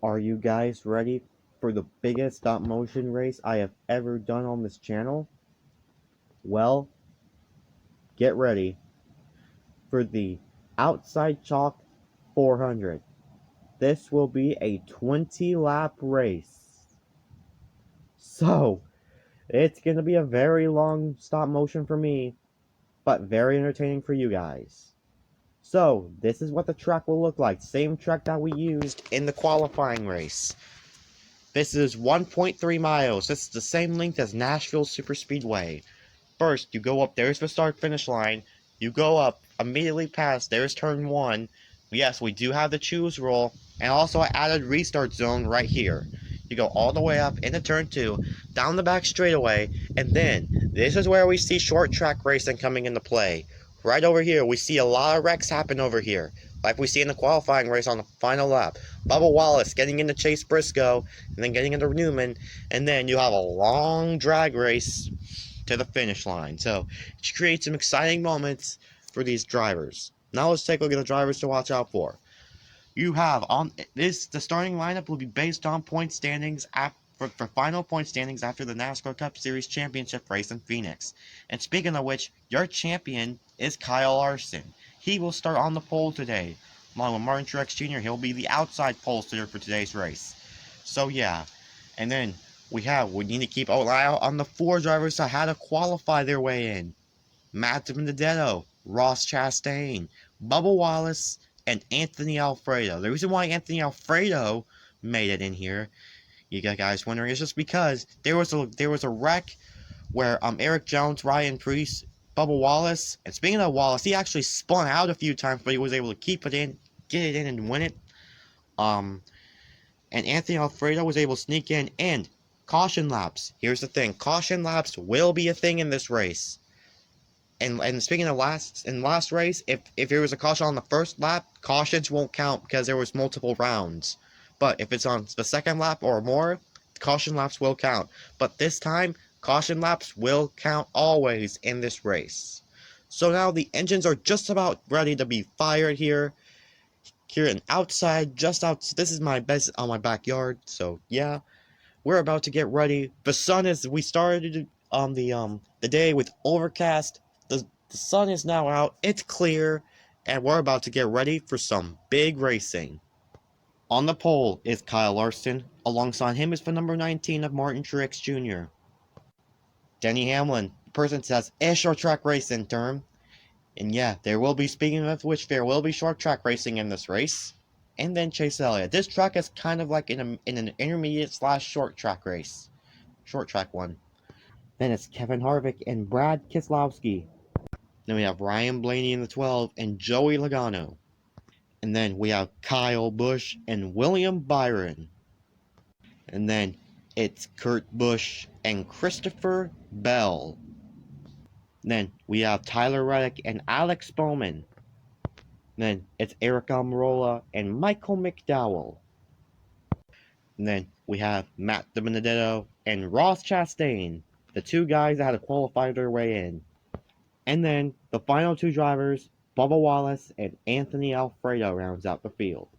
Are you guys ready for the biggest stop motion race I have ever done on this channel? Well, get ready for the Outside Chalk 400. This will be a 20-lap race. So, it's going to be a very long stop motion for me, but very entertaining for you guys. So, this is what the track will look like. Same track that we used in the qualifying race. This is 1.3 miles. This is the same length as Nashville Superspeedway. First, you go up, there's the start-finish line. You go up, immediately past, there's turn 1. Yes, we do have the choose roll, and also I added restart zone right here. You go all the way up into turn 2, down the back straightaway, and then, this is where we see short track racing coming into play. Right over here, we see a lot of wrecks happen over here, like we see in the qualifying race on the final lap. Bubba Wallace getting into Chase Briscoe, and then getting into Newman, and then you have a long drag race to the finish line. So it creates some exciting moments for these drivers. Now let's take a look at the drivers to watch out for. You have on this, the starting lineup will be based on point standings for final point standings after the NASCAR Cup Series Championship race in Phoenix. And speaking of which, your champion is Kyle Larson. He will start on the pole today, along with Martin Truex Jr. He'll be the outside pole sitter for today's race. So yeah, and then we need to keep an eye out on the 4 drivers that had to qualify their way in. Matt Dibinadetto, Ross Chastain, Bubba Wallace, and Anthony Alfredo. The reason why Anthony Alfredo made it in here, you guys wondering, is just because there was a wreck where Eric Jones, Ryan Preece, Bubba Wallace, and speaking of Wallace, he actually spun out a few times, but he was able to keep it in, get it in, and win it. And Anthony Alfredo was able to sneak in, and caution laps. Here's the thing, caution laps will be a thing in this race. And speaking of last race, if there was a caution on the first lap, cautions won't count because there was multiple rounds. But if it's on the second lap or more, caution laps will count. But this time, caution laps will count always in this race. So now the engines are just about ready to be fired here. Here and outside, just out. This is my best on my backyard. So yeah, we're about to get ready. The sun is. We started on the day with overcast. The sun is now out. It's clear, and we're about to get ready for some big racing. On the pole is Kyle Larson. Alongside him is the number 19 of Martin Truex Jr. Denny Hamlin. The person says, "It's short track racing term." And yeah, there will be, speaking of which, there will be short track racing in this race. And then Chase Elliott. This track is kind of like in an intermediate / short track race. Short track one. Then it's Kevin Harvick and Brad Keselowski. Then we have Ryan Blaney in the 12 and Joey Logano. And then we have Kyle Busch and William Byron. And then it's Kurt Busch and Christopher Bell. Then we have Tyler Reddick and Alex Bowman. Then it's Eric Almirola and Michael McDowell. And then we have Matt Dibinadetto and Ross Chastain, the 2 guys that had to qualify their way in. And then the final 2 drivers, Bubba Wallace and Anthony Alfredo, rounds out the field.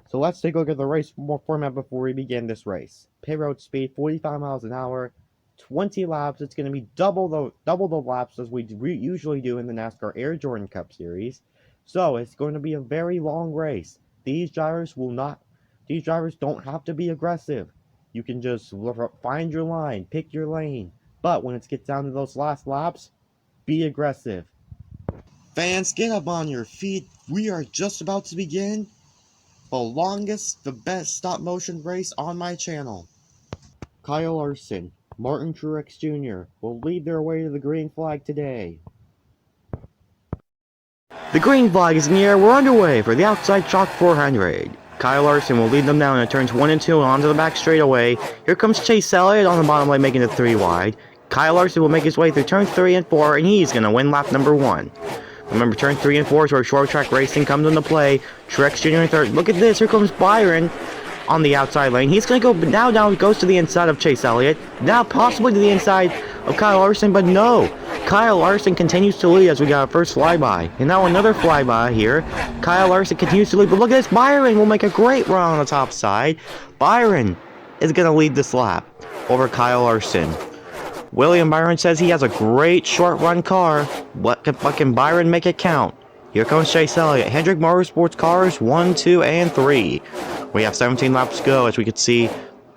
So let's take a look at the race format before we begin this race. Pit road speed 45 miles an hour, 20 laps. It's going to be double the laps as we usually do in the NASCAR Air Jordan Cup Series. So it's going to be a very long race. These drivers don't have to be aggressive. You can just find your line, pick your lane. But when it gets down to those last laps, be aggressive. Fans, get up on your feet. We are just about to begin the longest, the best stop motion race on my channel. Kyle Larson, Martin Truex Jr. will lead their way to the green flag today. The green flag is in the air. We're underway for the Outside Chalk 400. Kyle Larson will lead them down in turns 1 and 2 onto the back straightaway. Here comes Chase Elliott on the bottom lane, making it 3 wide. Kyle Larson will make his way through turns 3 and 4, and he's going to win lap number 1. Remember, turn 3 and 4 is where short track racing comes into play. Truex Jr. in third. Look at this. Here comes Byron on the outside lane. He's going to go, now he goes to the inside of Chase Elliott. Now possibly to the inside of Kyle Larson, but no. Kyle Larson continues to lead as we got our first flyby. And now another flyby here. Kyle Larson continues to lead, but look at this. Byron will make a great run on the top side. Byron is going to lead this lap over Kyle Larson. William Byron says he has a great short run car. What can Byron make it count? Here comes Chase Elliott. Hendrick Motorsports cars 1, 2, and 3. We have 17 laps to go. As we can see,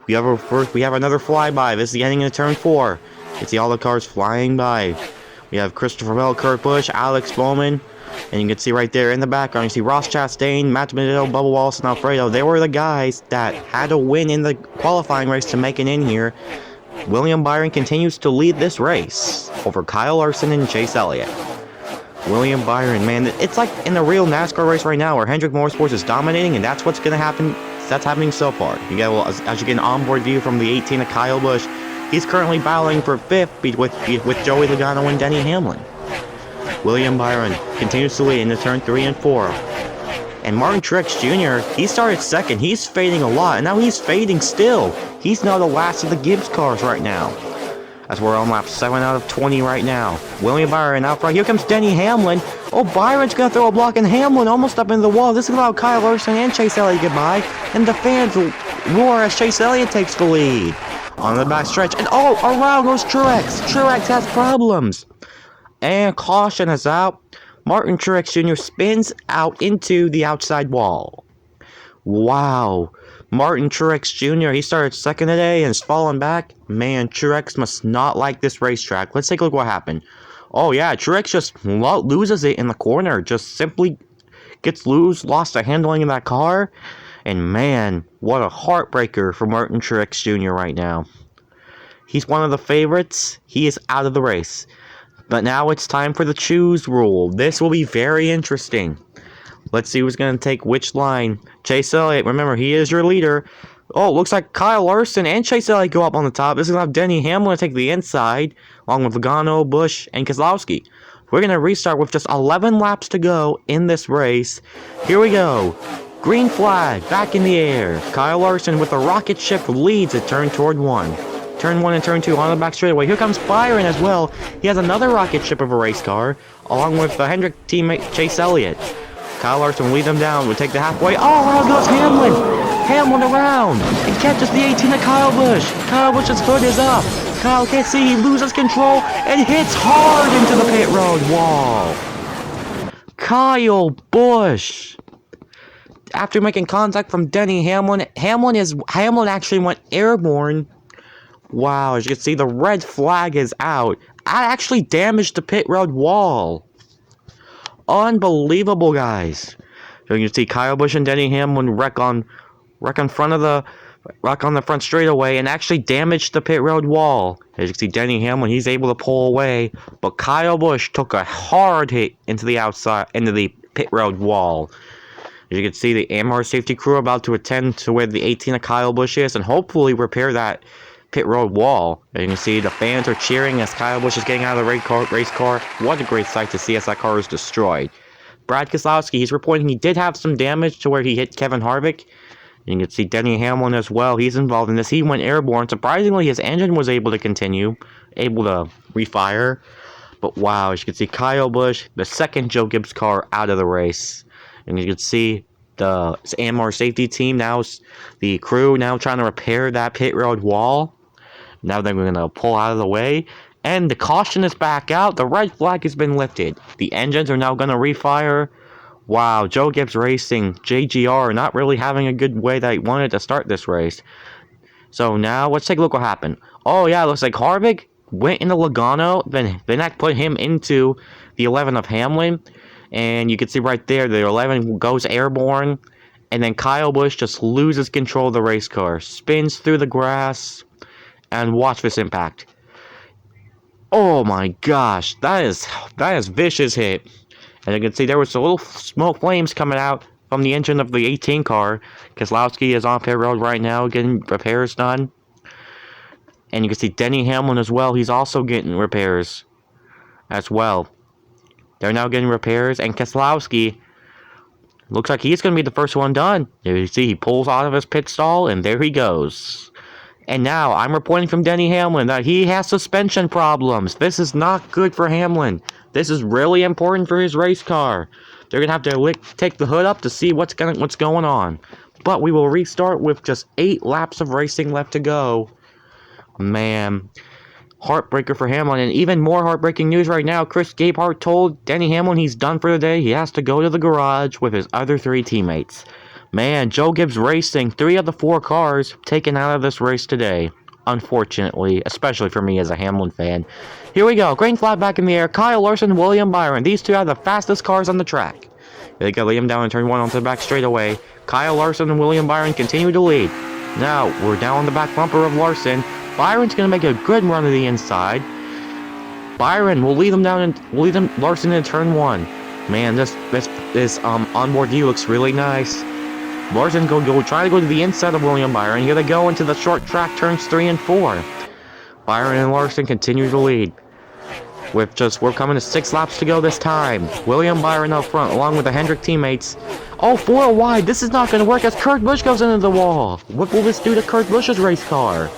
we have another flyby. This is the ending of turn 4. You can see all the cars flying by. We have Christopher Bell, Kurt Busch, Alex Bowman, and you can see right there in the background, you see Ross Chastain, Matt Dibinadetto, Bubba Wallace, and Alfredo. They were the guys that had to win in the qualifying race to make it in here. William Byron continues to lead this race over Kyle Larson and Chase Elliott. William Byron, man, it's like in a real NASCAR race right now where Hendrick Motorsports is dominating, and that's what's going to happen. That's happening so far. You get, well, as you get an onboard view from the 18 of Kyle Busch, he's currently battling for 5th with Joey Logano and Denny Hamlin. William Byron continues to lead into turn 3 and 4. And Martin Truex Jr., he started 2nd. He's fading a lot, and now he's fading still. He's now the last of the Gibbs cars right now. As we're on lap 7 out of 20 right now. William Byron out front. Here comes Denny Hamlin. Oh, Byron's going to throw a block, and Hamlin almost up into the wall. This is about Kyle Larson and Chase Elliott goodbye. And the fans roar as Chase Elliott takes the lead. On the back stretch, and oh, around goes Truex. Truex has problems. And caution is out. Martin Truex Jr. spins out into the outside wall. Wow. Martin Truex Jr., he started 2nd today and is falling back. Man, Truex must not like this racetrack. Let's take a look what happened. Oh yeah, Truex just loses it in the corner. Just simply lost the handling of that car. And man, what a heartbreaker for Martin Truex Jr. right now. He's one of the favorites. He is out of the race. But now it's time for the choose rule. This will be very interesting. Let's see who's going to take which line. Chase Elliott, remember, he is your leader. Oh, looks like Kyle Larson and Chase Elliott go up on the top. This is going to have Denny Hamlin take the inside, along with Logano, Busch, and Keselowski. We're going to restart with just 11 laps to go in this race. Here we go. Green flag, back in the air. Kyle Larson with a rocket ship leads at turn toward 1. Turn 1 and turn 2 on the back straightaway. Here comes Byron as well. He has another rocket ship of a race car, along with the Hendrick teammate Chase Elliott. Kyle Larson will lead them down. We'll take the halfway. Oh, around goes Hamlin. Hamlin around. And catches the 18 of Kyle Busch. Kyle Busch's hood is up. Kyle can't see. He loses control and hits hard into the pit road wall. Kyle Busch. After making contact from Denny Hamlin, Hamlin actually went airborne. Wow, as you can see, the red flag is out. That actually damaged the pit road wall. Unbelievable, guys. So you can see Kyle Busch and Denny Hamlin wreck on the front straightaway and actually damaged the pit road wall. As you can see, Denny Hamlin, he's able to pull away, but Kyle Busch took a hard hit into the pit road wall. As you can see, the AMR safety crew are about to attend to where the 18 of Kyle Busch is and hopefully repair that pit road wall. As you can see, the fans are cheering as Kyle Busch is getting out of the race car. What a great sight to see as that car is destroyed. Brad Keselowski, he's reporting he did have some damage to where he hit Kevin Harvick. And you can see Denny Hamlin as well. He's involved in this. He went airborne. Surprisingly, his engine was able to continue, able to refire. But wow, as you can see, Kyle Busch, the second Joe Gibbs car out of the race. And you can see the AMR safety team now, the crew now trying to repair that pit road wall. Now they're going to pull out of the way. And the caution is back out. The red flag has been lifted. The engines are now going to refire. Wow, Joe Gibbs Racing, JGR, not really having a good way that he wanted to start this race. So now, let's take a look what happened. Oh yeah, it looks like Harvick went into Logano. Then that put him into the 11 of Hamlin. And you can see right there, the 11 goes airborne. And then Kyle Busch just loses control of the race car. Spins through the grass. And watch this impact. Oh my gosh, that is vicious hit. And you can see there was a little smoke flames coming out from the engine of the 18 car. Keselowski is on pit road right now getting repairs done. And you can see Denny Hamlin as well. He's also getting repairs as well. They're now getting repairs. And Keselowski looks like he's going to be the first one done. There you see he pulls out of his pit stall and there he goes. And now I'm reporting from Denny Hamlin that he has suspension problems. This is not good for Hamlin. This is really important for his race car. They're gonna have to take the hood up to see what's going on. But we will restart with just 8 laps of racing left to go. Man, heartbreaker for Hamlin, and even more heartbreaking news right now. Chris Gabehart told Denny Hamlin he's done for the day. He has to go to the garage with his other 3 teammates. Man, Joe Gibbs Racing, 3 of the 4 cars taken out of this race today. Unfortunately, especially for me as a Hamlin fan. Here we go, green flag back in the air. Kyle Larson, William Byron. These 2 are the fastest cars on the track. They got Liam down in turn 1 onto the back straightaway. Kyle Larson and William Byron continue to lead. Now, we're down on the back bumper of Larson. Byron's going to make a good run to the inside. Byron will lead him Larson in turn 1. Man, this onboard view looks really nice. Larson try to go to the inside of William Byron. Here they go into the short track turns 3 and 4. Byron and Larson continue to lead. We're coming to 6 laps to go this time. William Byron up front, along with the Hendrick teammates. Oh, 4 wide. This is not going to work as Kurt Busch goes into the wall. What will this do to Kurt Busch's race car?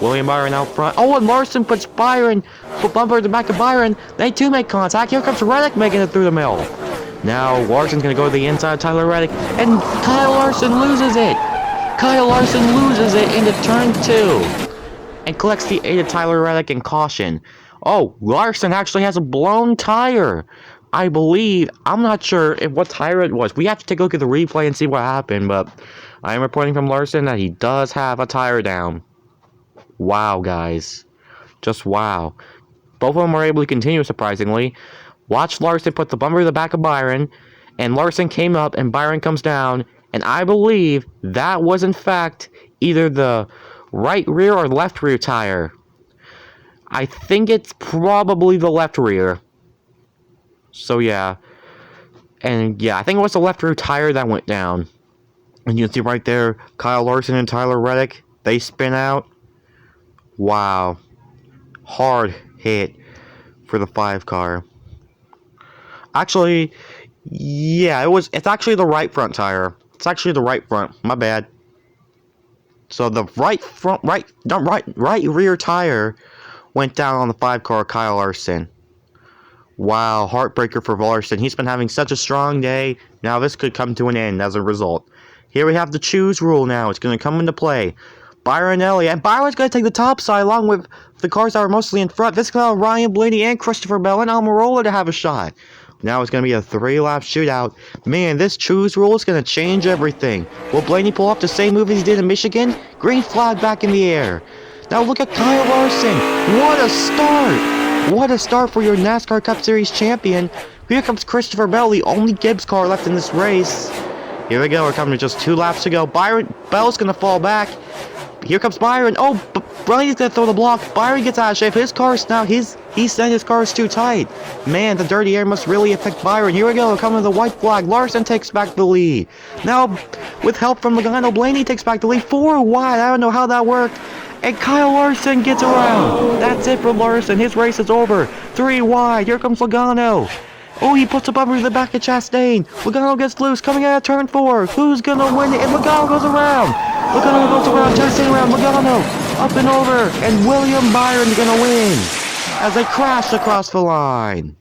William Byron out front. Oh, and Larson puts bumper at the back of Byron. They too make contact. Here comes Reddick making it through the middle. Now Larson's going to go to the inside of Tyler Reddick, and Kyle Larson loses it. Kyle Larson loses it into turn 2 and collects the 8 of Tyler Reddick in caution. Oh, Larson actually has a blown tire. I believe, I'm not sure what tire it was. We have to take a look at the replay and see what happened, but I am reporting from Larson that he does have a tire down. Wow, guys. Just wow. Both of them were able to continue, surprisingly. Watch Larson put the bumper to the back of Byron, and Larson came up, and Byron comes down, and I believe that was, in fact, either the right rear or left rear tire. I think it's probably the left rear. So, yeah. And, yeah, I think it was the left rear tire that went down. And you can see right there, Kyle Larson and Tyler Reddick, they spin out. Wow. Hard hit for the 5 car. Actually, yeah, it's actually the right front tire. It's actually the right front. My bad. So the right rear tire went down on the 5 car, Kyle Larson. Wow, heartbreaker for Larson. He's been having such a strong day. Now this could come to an end as a result. Here we have the choose rule now. It's going to come into play. Byron Elliott, and Byron's going to take the top side along with the cars that are mostly in front. This is going to allow Ryan Blaney and Christopher Bell and Almirola to have a shot. Now it's going to be a 3-lap shootout. Man, this choose rule is going to change everything. Will Blaney pull off the same move as he did in Michigan? Green flag back in the air. Now look at Kyle Larson. What a start. What a start for your NASCAR Cup Series champion. Here comes Christopher Bell, the only Gibbs car left in this race. Here we go. We're coming to just 2 laps to go. Bell's going to fall back. Here comes Byron. Oh, Blaney's going to throw the block. Byron gets out of shape. His car's now, he's saying his car is too tight. Man, the dirty air must really affect Byron. Here we go. We're coming to the white flag. Larson takes back the lead. Now, with help from Logano, Blaney takes back the lead. 4 wide. I don't know how that worked. And Kyle Larson gets around. That's it for Larson. His race is over. 3 wide. Here comes Logano. Oh, he puts a bumper to the back of Chastain. Logano gets loose, coming out of turn 4. Who's gonna win it? And Logano goes around. Logano goes around, Chastain around, Logano up and over, and William Byron's gonna win as they crash across the line.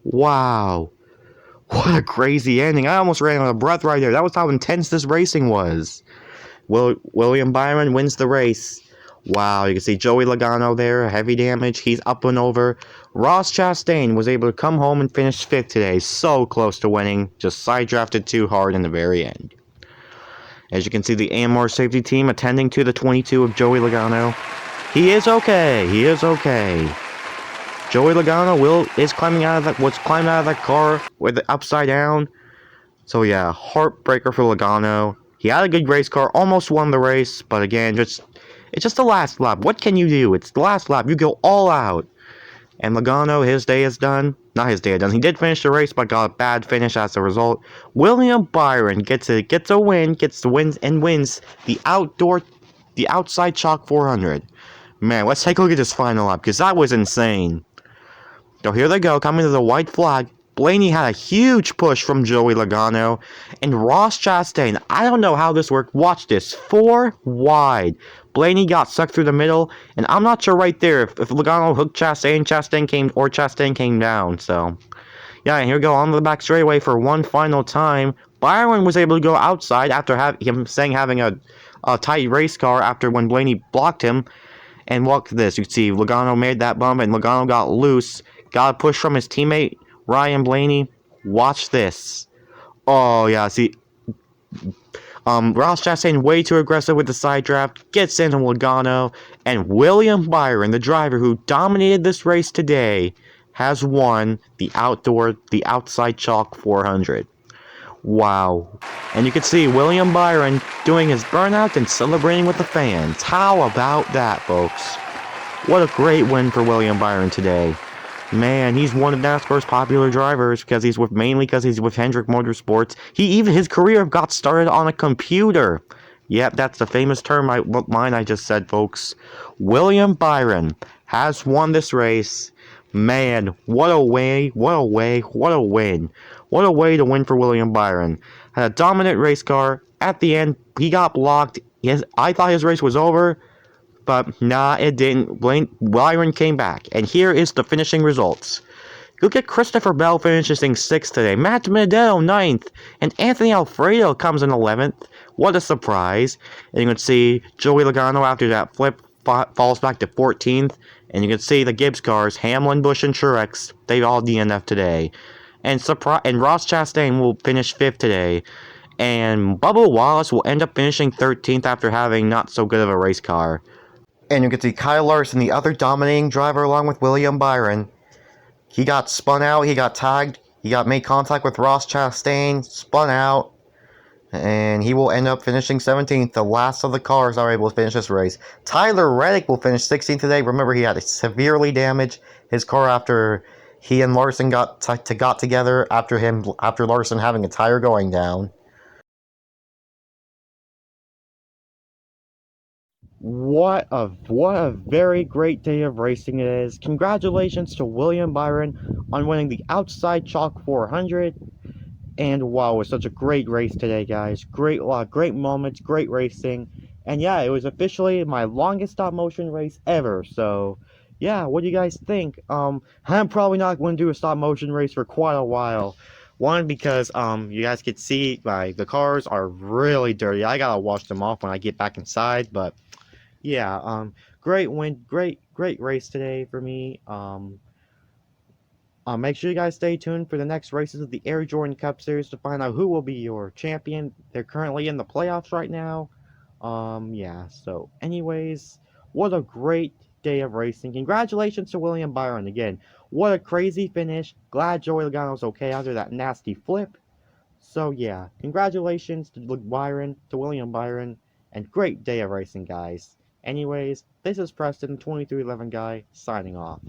Wow. What a crazy ending. I almost ran out of breath right there. That was how intense this racing was. William Byron wins the race. Wow, you can see Joey Logano there, heavy damage. He's up and over. Ross Chastain was able to come home and finish 5th today. So close to winning. Just side drafted too hard in the very end. As you can see, the AMR safety team attending to the 22 of Joey Logano. He is okay. He is okay. Joey Logano was climbing out of that car with the upside down. So yeah, heartbreaker for Logano. He had a good race car, almost won the race, but again, it's just the last lap. What can you do? It's the last lap. You go all out. And Logano, his day is done. Not his day is done. He did finish the race, but got a bad finish as a result. William Byron gets the wins the outside chalk 400. Man, let's take a look at this final lap, because that was insane. So here they go, coming to the white flag. Blaney had a huge push from Joey Logano, and Ross Chastain, I don't know how this worked. Watch this, 4 wide. Blaney got sucked through the middle, and I'm not sure right there if Logano hooked Chastain came down, so. Yeah, and here we go on the back straightaway for one final time. Byron was able to go outside after having a tight race car after when Blaney blocked him. And look at this, you can see Logano made that bump and Logano got loose. Got a push from his teammate, Ryan Blaney. Watch this. Oh, yeah, see. Ross Chastain way too aggressive with the side draft. Gets into Logano. And William Byron, the driver who dominated this race today, has won the outside chalk 400. Wow. And you can see William Byron doing his burnout and celebrating with the fans. How about that, folks? What a great win for William Byron today. Man, he's one of NASCAR's popular drivers mainly because he's with Hendrick Motorsports. His career got started on a computer. Yep, that's the famous term I just said, folks. William Byron has won this race. Man, what a win. What a win. What a way to win for William Byron. Had a dominant race car. At the end, he got blocked. I thought his race was over, but nah, it didn't. Byron came back. And here is the finishing results. Look at Christopher Bell finishing 6th today. Matt Dibinadetto 9th. And Anthony Alfredo comes in 11th. What a surprise. And you can see Joey Logano after that flip falls back to 14th. And you can see the Gibbs cars, Hamlin, Busch, and Truex, they all DNF today. And Ross Chastain will finish 5th today. And Bubba Wallace will end up finishing 13th after having not so good of a race car. And you can see Kyle Larson, the other dominating driver along with William Byron. He got spun out, he got tagged, he got made contact with Ross Chastain, spun out. And he will end up finishing 17th. The last of the cars are able to finish this race. Tyler Reddick will finish 16th today. Remember, he had severely damaged his car after he and Larson got together after Larson having a tire going down. What a very great day of racing it is. Congratulations to William Byron on winning the Outside Chalk 400. And wow, it was such a great race today, guys. Great moments, great racing. And yeah, it was officially my longest stop motion race ever. So yeah, what do you guys think? I'm probably not going to do a stop motion race for quite a while. One, because you guys could see the cars are really dirty. I gotta wash them off when I get back inside. But yeah, great win, great race today for me. Make sure you guys stay tuned for the next races of the Air Jordan Cup Series to find out who will be your champion. They're currently in the playoffs right now. Yeah, so anyways, what a great day of racing. Congratulations to William Byron again. What a crazy finish. Glad Joey Logano's okay after that nasty flip. So yeah, congratulations to William Byron, and great day of racing, guys. Anyways, this is Preston, 2311 guy, signing off.